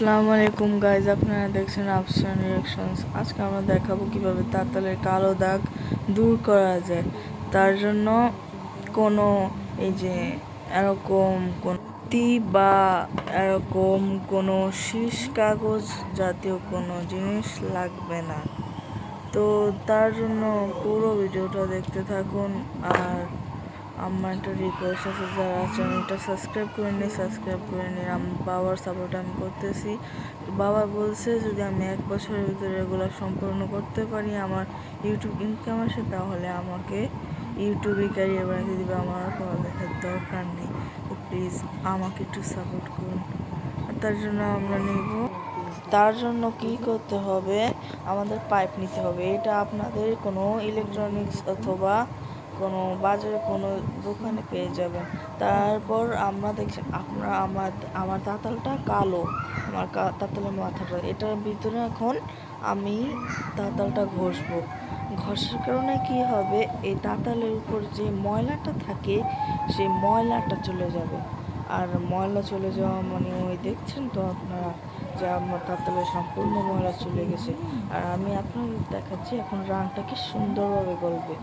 আসসালামু আলাইকুম গাইজ, আপনারা দেখছেন আফসান রিয়াকশনস। আজকে আমরা দেখাবো কিভাবে তাঁতালের কালো দাগ দূর করা যায়। তার জন্য কোনো এই যে এরকম কোন বা এরকম কোনো শীষ কাগজ জাতীয় কোনো জিনিস লাগবে না। তো তার জন্য পুরো ভিডিওটা দেখতে থাকুন। আর আমার একটা রিকোয়েস্ট আছে, যারা চ্যানেলটা সাবস্ক্রাইব করে নিই, সাবস্ক্রাইব করে নিই। আমার বাবার সাপোর্ট আমি করতেছি। বাবা বলছে যদি আমি 1 বছরের ভিতরে এগুলো সম্পূর্ণ করতে পারি, আমার ইউটিউব ইনকাম আসে, তাহলে আমাকে ইউটিউবে ক্যারিয়ার বানাতে দিবে। আমার পড়ালেখার দরকার নেই। তো প্লিজ আমাকে একটু সাপোর্ট করুন। আর তার জন্য আমরা নিব, তার জন্য কি করতে হবে, আমাদের পাইপ নিতে হবে। এটা আপনাদের কোনো ইলেকট্রনিক্স অথবা কোনো বাজারে কোনো দোকানে পেয়ে যাবেন। তারপর আমরা দেখছেন আপনারা আমার তাঁতালটা কালো, আমার তাঁতালের মাথাটা, এটার ভিতরে এখন আমি তাঁতালটা ঘষবো। ঘষার কারণে কি হবে, এই তাঁতালের উপর যে ময়লাটা থাকে সেই ময়লাটা চলে যাবে। আর ময়লা চলে যাওয়া মানে ওই দেখছেন তো আপনারা যে আমার তাঁতালের সম্পূর্ণ ময়লা চলে গেছে। আর আমি আপনাদের দেখাচ্ছি এখন রাংটা কি সুন্দরভাবে গলবে।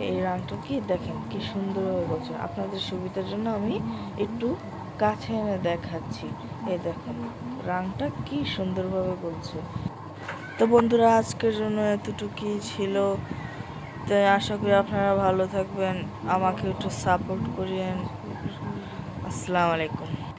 এই রাংটা কি দেখেন কি সুন্দরভাবে গলছে। আপনাদের সুবিধার জন্য আমি একটু কাছে এনে দেখাচ্ছি। এই দেখেন রাংটা কি সুন্দরভাবে গলছে। তো বন্ধুরা, আজকের জন্য এতটুকুই ছিল। তাই আশা করি আপনারা ভালো থাকবেন, আমাকে একটু সাপোর্ট করিয়েন। আসসালামু আলাইকুম।